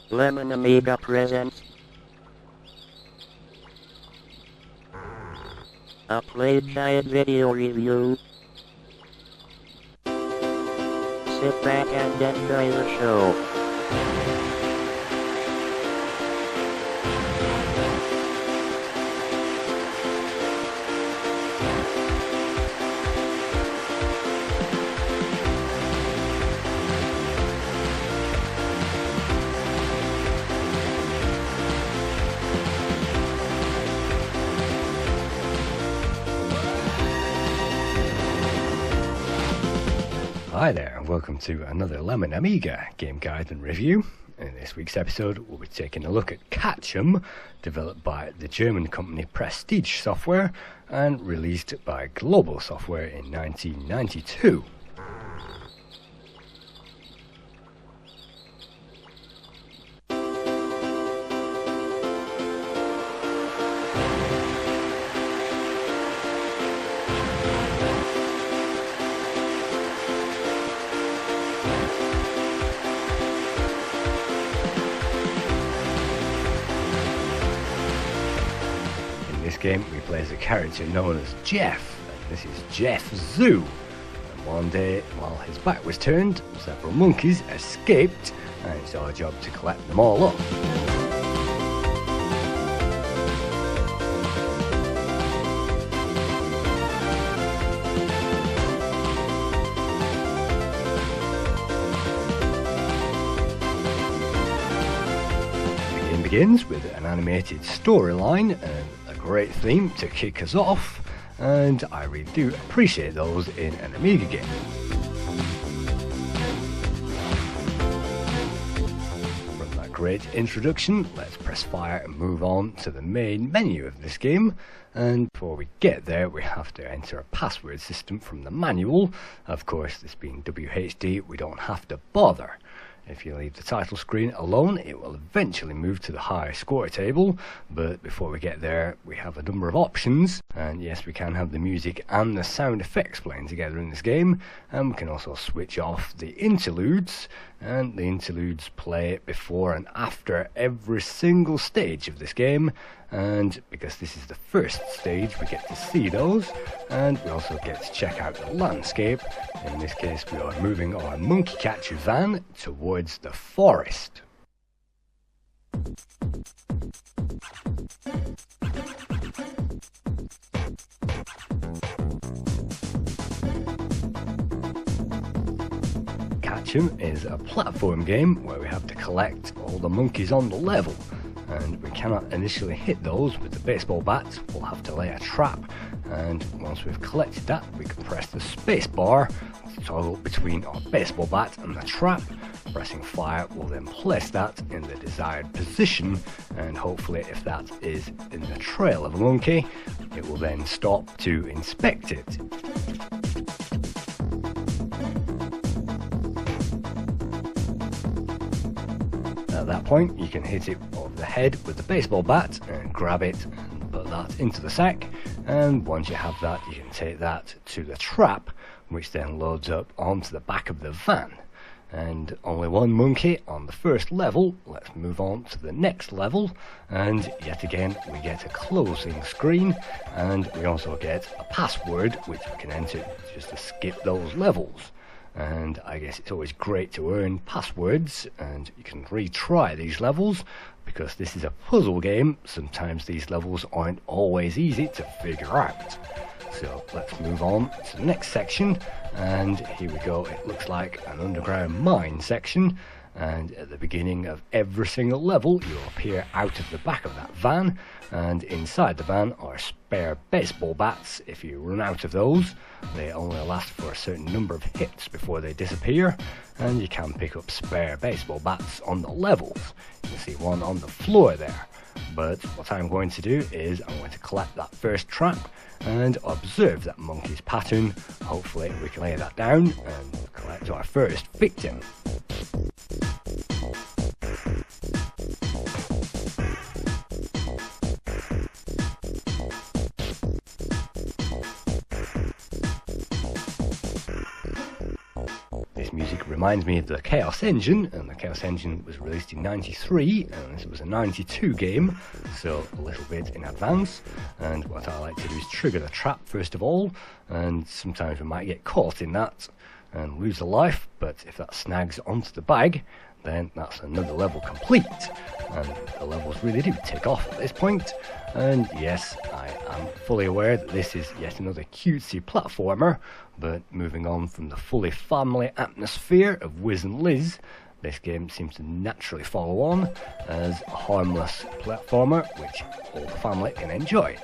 Lemon Amiga presents a Playguide video review. Sit back and enjoy the show. Hi there, and welcome to another Lemon Amiga game guide and review. In this week's episode, we'll be taking a look at Catchem, developed by the German company Prestige Software and released by Global Software in 1992. In this game, we play as a character known as Jeff, and this is Jeff Zoo. And one day, while his back was turned, several monkeys escaped, and it's our job to collect them all up. The game begins with an animated storyline and a great theme to kick us off, and I really do appreciate those in an Amiga game. From that great introduction, let's press fire and move on to the main menu of this game. And before we get there, we have to enter a password system from the manual. Of course, this being WHD, we don't have to bother. If you leave the title screen alone, it will eventually move to the high score table, but before we get there, we have a number of options, and yes, we can have the music and the sound effects playing together in this game, and we can also switch off the interludes, and the interludes play before and after every single stage of this game, and because this is the first stage, we get to see those, and we also get to check out the landscape. In this case, we are moving our monkey catcher van towards the forest. Catchem is a platform game where we have to collect all the monkeys on the level, and we cannot initially hit those with the baseball bat. We'll have to lay a trap, and once we've collected that, we can press the space bar to toggle between our baseball bat and the trap. Pressing fire will then place that in the desired position, and hopefully if that is in the trail of a monkey, it will then stop to inspect it. At that point, you can hit it over the head with the baseball bat and grab it and put that into the sack, and once you have that, you can take that to the trap, which then loads up onto the back of the van. And only one monkey on the first level. Let's move on to the next level, and yet again we get a closing screen, and we also get a password which we can enter just to skip those levels. And I guess it's always great to earn passwords, and you can retry these levels because this is a puzzle game. Sometimes these levels aren't always easy to figure out. So let's move on to the next section, and here we go. It looks like an underground mine section, and at the beginning of every single level you appear out of the back of that van, and inside the van are spare baseball bats. If you run out of those, they only last for a certain number of hits before they disappear, and you can pick up spare baseball bats on the levels. You can see one on the floor there. But what I'm going to do is I'm going to collect that first trap and observe that monkey's pattern. Hopefully we can lay that down and collect our first victim. This music reminds me of the Chaos Engine, and the Chaos Engine was released in '93, and this was a '92 game, so a little bit in advance. And what I like to do is trigger the trap first of all, and sometimes we might get caught in that and lose a life, but if that snags onto the bag, then that's another level complete, and the levels really do take off at this point. And yes, I am fully aware that this is yet another cutesy platformer, but moving on from the fully family atmosphere of Wiz and Liz, this game seems to naturally follow on as a harmless platformer which all the family can enjoy,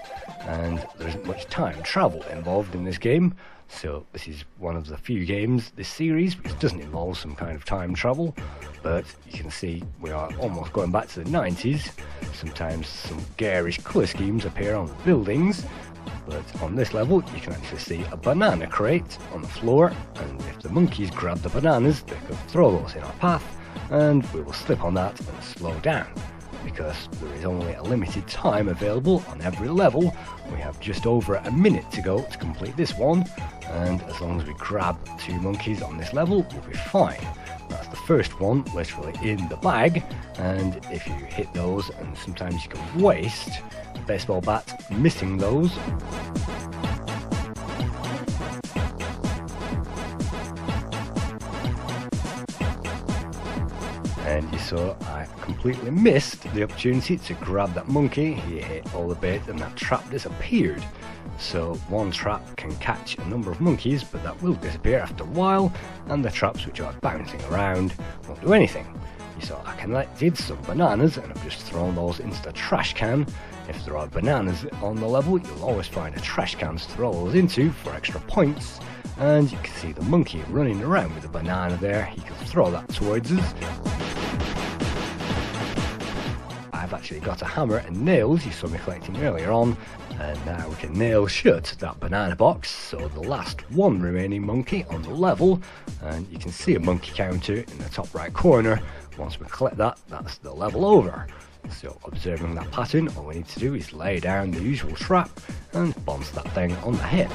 and there isn't much time travel involved in this game. So this is one of the few games this series which doesn't involve some kind of time travel, but you can see we are almost going back to the 90s. Sometimes some garish colour schemes appear on the buildings, but on this level you can actually see a banana crate on the floor, and if the monkeys grab the bananas they could throw those in our path, and we will slip on that and slow down. Because there is only a limited time available on every level, we have just over a minute to go to complete this one, and as long as we grab 2 monkeys on this level, we'll be fine. That's the first one literally in the bag, and if you hit those, and sometimes you can waste a baseball bat missing those. And you saw I completely missed the opportunity to grab that monkey. He hit all the bait and that trap disappeared. So one trap can catch a number of monkeys, but that will disappear after a while, and the traps which are bouncing around won't do anything. You saw I collected some bananas and I've just thrown those into the trash can. If there are bananas on the level, you'll always find a trash can to throw those into for extra points. And you can see the monkey running around with a banana there. He can throw that towards us. I've actually got a hammer and nails you saw me collecting earlier on, and now we can nail shut that banana box, so the last one remaining monkey on the level, and you can see a monkey counter in the top right corner. Once we collect that, that's the level over. So observing that pattern, all we need to do is lay down the usual trap and bounce that thing on the head.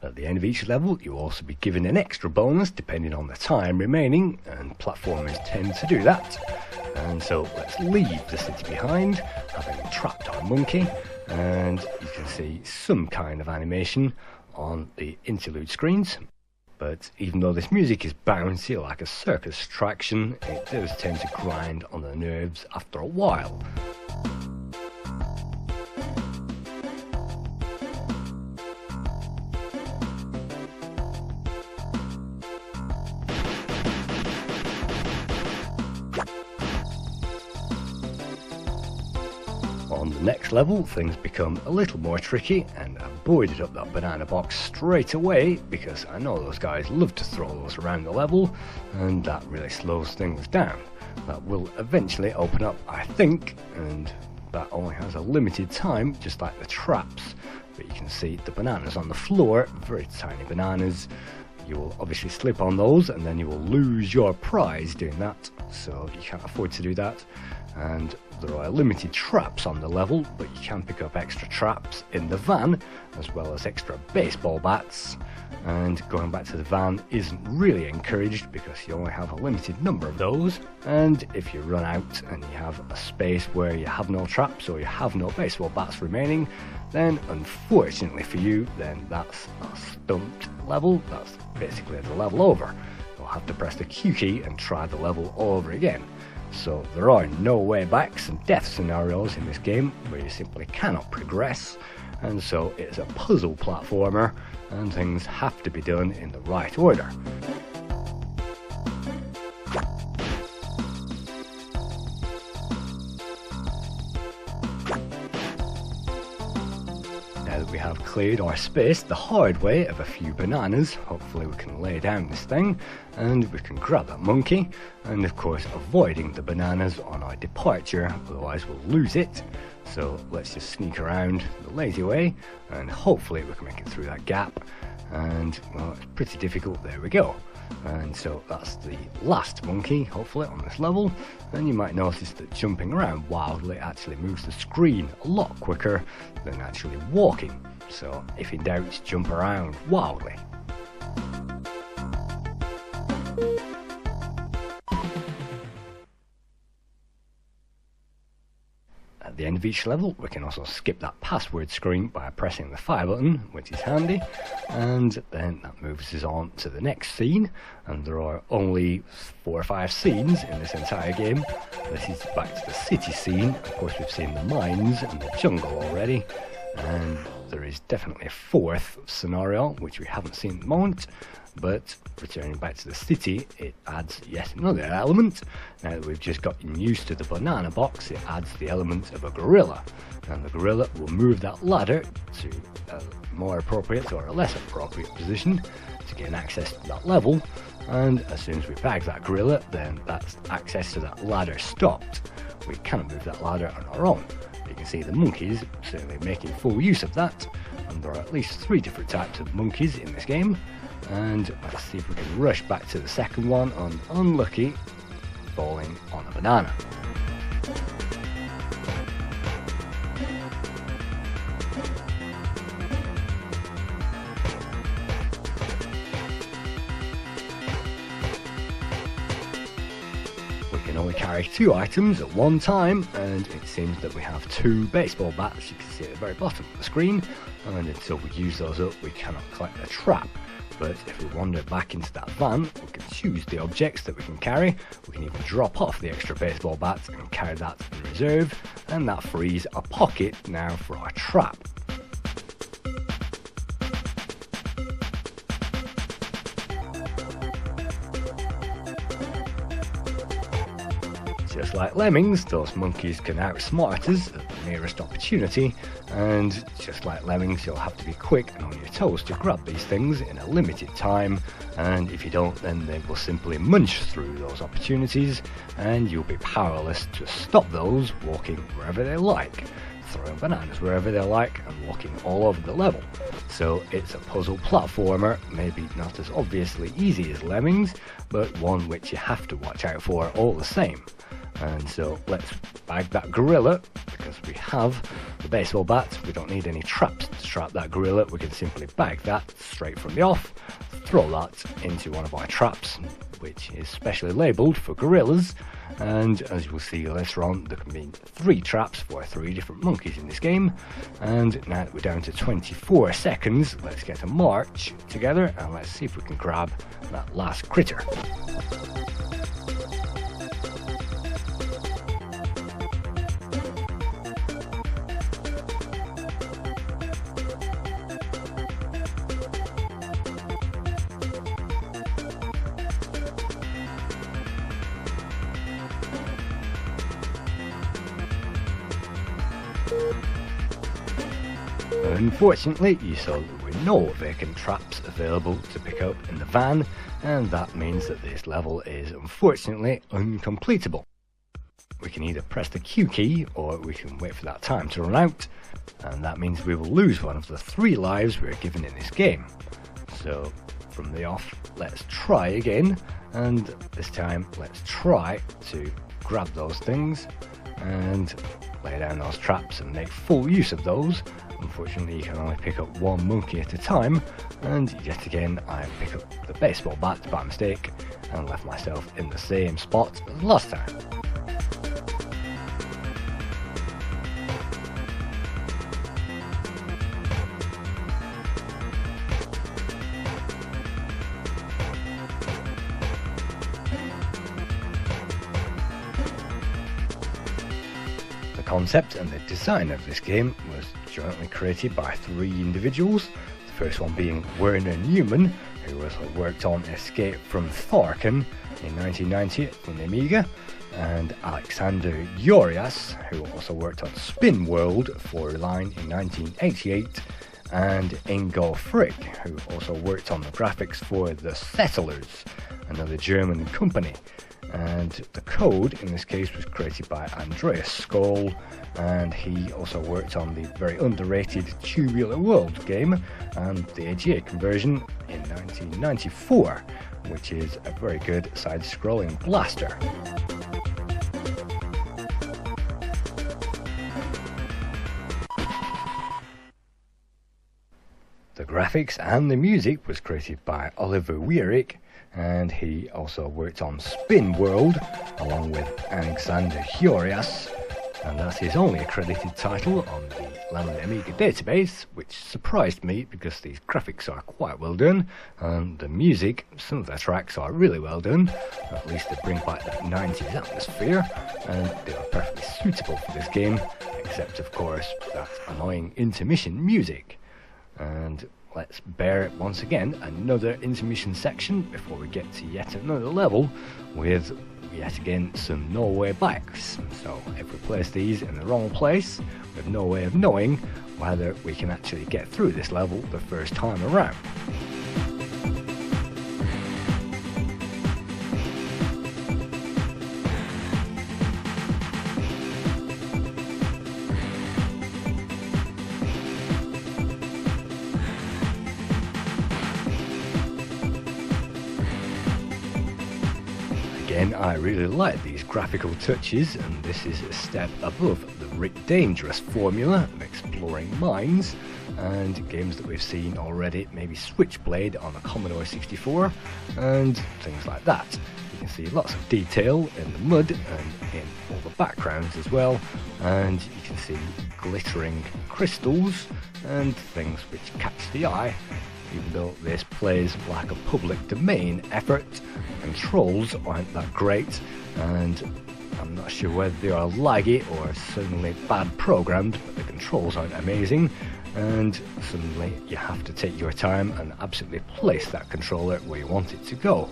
At the end of each level, you'll also be given an extra bonus depending on the time remaining, and platformers tend to do that. And so let's leave the city behind, having trapped our monkey, and you can see some kind of animation on the interlude screens. But even though this music is bouncy like a circus attraction, it does tend to grind on the nerves after a while. On the next level, things become a little more tricky, and I boarded up that banana box straight away because I know those guys love to throw those around the level, and that really slows things down. That will eventually open up, I think, and that only has a limited time, just like the traps. But you can see the bananas on the floor, very tiny bananas. You will obviously slip on those, and then you will lose your prize doing that, so you can't afford to do that. And there are limited traps on the level, but you can pick up extra traps in the van, as well as extra baseball bats. And going back to the van isn't really encouraged because you only have a limited number of those. And if you run out and you have a space where you have no traps or you have no baseball bats remaining, then unfortunately for you, then that's a stumped level. That's basically the level over. You'll have to press the Q key and try the level all over again. So there are no way backs and death scenarios in this game where you simply cannot progress, and so it's a puzzle platformer and things have to be done in the right order. Now that we have cleared our space the hard way of a few bananas, hopefully we can lay down this thing and we can grab that monkey, and of course avoiding the bananas on our departure, otherwise we'll lose it. So let's just sneak around the lazy way and hopefully we can make it through that gap, and well, it's pretty difficult. There we go. And so that's the last monkey, hopefully, on this level. And you might notice that jumping around wildly actually moves the screen a lot quicker than actually walking. So if in doubt, jump around wildly. At the end of each level, we can also skip that password screen by pressing the fire button, which is handy, and then that moves us on to the next scene. And there are only 4 or 5 scenes in this entire game. This is back to the city scene. Of course, we've seen the mines and the jungle already, and there is definitely a 4th scenario which we haven't seen at the moment. But returning back to the city, it adds yet another element. Now that we've just gotten used to the banana box, it adds the element of a gorilla. And the gorilla will move that ladder to a more appropriate or a less appropriate position to gain access to that level. And as soon as we bag that gorilla, then that's access to that ladder stopped. We cannot move that ladder on our own. You can see the monkeys certainly making full use of that. And there are at least 3 different types of monkeys in this game. And let's see if we can rush back to the second one on unlucky falling on a banana. We can only carry 2 items at one time, and it seems that we have 2 baseball bats. You can see at the very bottom of the screen, and until we use those up, we cannot collect the trap. But if we wander back into that van, we can choose the objects that we can carry. We can even drop off the extra baseball bats and carry that in reserve, and that frees a pocket now for our trap. Just like lemmings, those monkeys can outsmart us at the nearest opportunity, and just like lemmings, you'll have to be quick and on your toes to grab these things in a limited time, and if you don't, then they will simply munch through those opportunities, and you'll be powerless to stop those walking wherever they like, throwing bananas wherever they like, and walking all over the level. So it's a puzzle platformer, maybe not as obviously easy as lemmings, but one which you have to watch out for all the same. And so let's bag that gorilla, because we have the baseball bat. We don't need any traps to trap that gorilla. We can simply bag that straight from the off, throw that into one of our traps, which is specially labelled for gorillas. And as you will see later on, there can be 3 traps for 3 different monkeys in this game. And now that we're down to 24 seconds, let's get a march together and let's see if we can grab that last critter. Unfortunately, you saw that there were no vacant traps available to pick up in the van, and that means that this level is unfortunately uncompletable. We can either press the Q key or we can wait for that time to run out, and that means we will lose one of the 3 lives we are given in this game. So from the off, let's try again, and this time let's try to grab those things and lay down those traps and make full use of those. Unfortunately, you can only pick up 1 monkey at a time, and yet again I pick up the baseball bat by mistake and left myself in the same spot as last time. The concept and the design of this game was jointly created by 3 individuals, the first one being Werner Newman, who also worked on Escape from Thorken in 1990 from the Amiga, and Alexander Yorias, who also worked on Spin World for Line in 1988, and Ingo Frick, who also worked on the graphics for The Settlers, another German company. and the code in this case was created by Andreas Skoll, and he also worked on the very underrated Tubular World game and the AGA conversion in 1994, which is a very good side-scrolling blaster. The graphics and the music was created by Oliver Wierig, and he also worked on Spin World along with Alexander Hjorias, and that's his only accredited title on the Lambda Amiga database, which surprised me because these graphics are quite well done, and the music, some of the tracks are really well done. At least they bring back that 90s atmosphere, and they are perfectly suitable for this game, except of course that annoying intermission music. And let's bear it once again, another intermission section before we get to yet another level with yet again some Norway bikes. So if we place these in the wrong place, we have no way of knowing whether we can actually get through this level the first time around. Again, I really like these graphical touches, and this is a step above the Rick Dangerous formula of exploring mines and games that we've seen already, maybe Switchblade on the Commodore 64 and things like that. You can see lots of detail in the mud and in all the backgrounds as well, and you can see glittering crystals and things which catch the eye. Even though this plays like a public domain effort, the controls aren't that great, and I'm not sure whether they are laggy or suddenly bad programmed, but the controls aren't amazing, and suddenly you have to take your time and absolutely place that controller where you want it to go.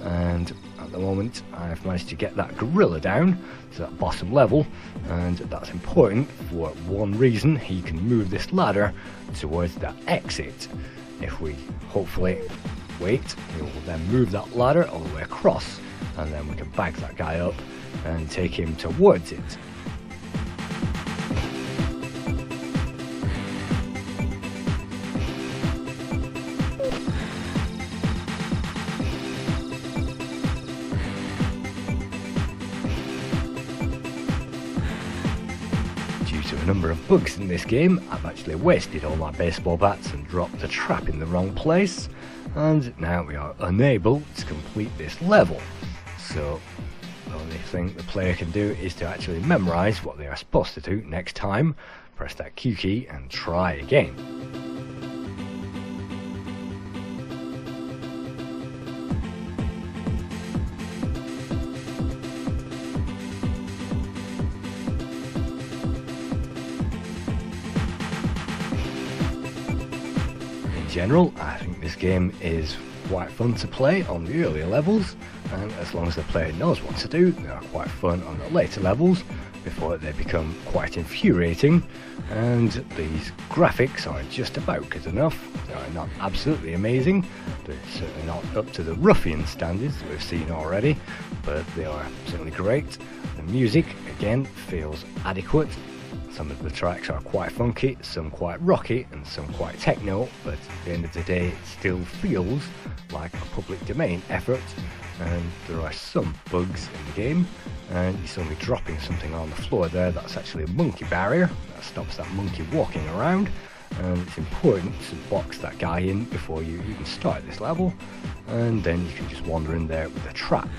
And at the moment I've managed to get that gorilla down to that bottom level, and that's important for one reason: he can move this ladder towards that exit. If we hopefully wait, he will then move that ladder all the way across, and then we can bag that guy up and take him towards it. Due to a number of bugs in this game, I've actually wasted all my baseball bats and dropped the trap in the wrong place, and now we are unable to complete this level. So the only thing the player can do is to actually memorize what they are supposed to do next time, press that Q key and try again. In general, I think this game is quite fun to play on the earlier levels, and as long as the player knows what to do, they are quite fun on the later levels before they become quite infuriating. And these graphics are just about good enough. They are not absolutely amazing, they're certainly not up to the ruffian standards that we've seen already, but they are certainly great. The music again feels adequate. Some of the tracks are quite funky, some quite rocky, and some quite techno, but at the end of the day it still feels like a public domain effort, and there are some bugs in the game, and you saw me dropping something on the floor there. That's actually a monkey barrier that stops that monkey walking around, and it's important to box that guy in before you even start this level, and then you can just wander in there with a trap.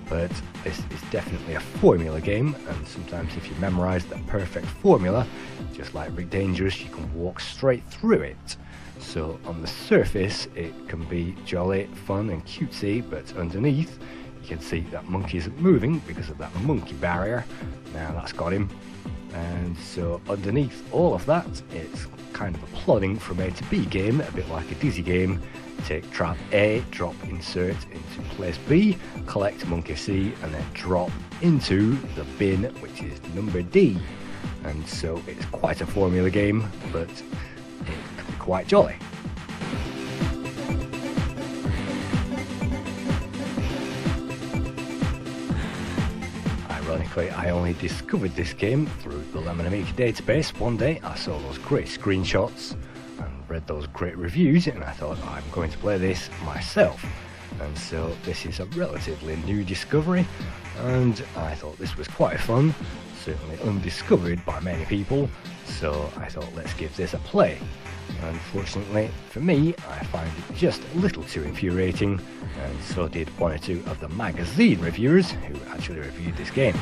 But this is definitely a formula game, and sometimes if you memorize the perfect formula, just like Rick Dangerous, you can walk straight through it. So on the surface it can be jolly, fun and cutesy, but underneath you can see that monkey isn't moving because of that monkey barrier. Now that's got him. And so underneath all of that, it's kind of a plodding from A to B game, a bit like a Dizzy game. Take trap A, drop insert into place B, collect monkey C, and then drop into the bin, which is number D. And so it's quite a formula game, but it can be quite jolly. Ironically, I only discovered this game through the Lemon Amiga database. One day I saw those great screenshots and read those great reviews, and I thought, I'm going to play this myself. And so this is a relatively new discovery, and I thought this was quite fun, certainly undiscovered by many people, so I thought, let's give this a play. Unfortunately for me, I find it just a little too infuriating, and so did one or two of the magazine reviewers who actually reviewed this game.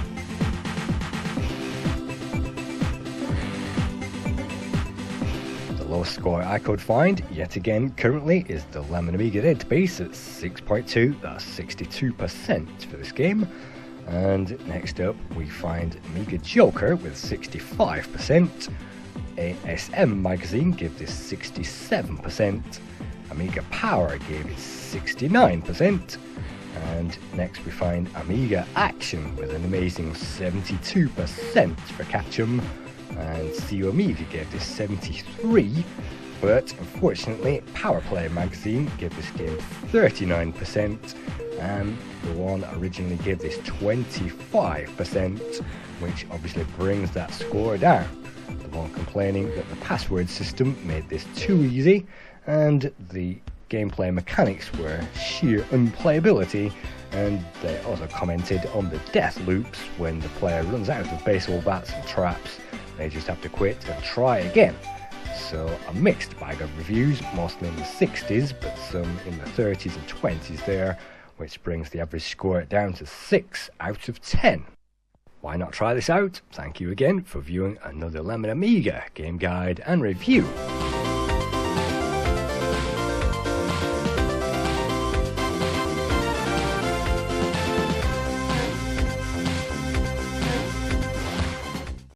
The lowest score I could find, yet again currently, is the Lemon Amiga database at 6.2, that's 62% for this game. And next up we find Amiga Joker with 65%. ASM magazine gave this 67%, Amiga Power gave it 69%, and next we find Amiga Action with an amazing 72% for Catchem, and CU Amiga gave this 73%, but unfortunately Powerplay magazine gave this game 39%, and the one originally gave this 25%, which obviously brings that score down. The one complaining that the password system made this too easy, and the gameplay mechanics were sheer unplayability, and they also commented on the death loops when the player runs out of baseball bats and traps. They just have to quit and try again. So a mixed bag of reviews, mostly in the 60s, but some in the 30s and 20s there, which brings the average score down to 6 out of 10. Why not try this out? Thank you again for viewing another Lemon Amiga game guide and review.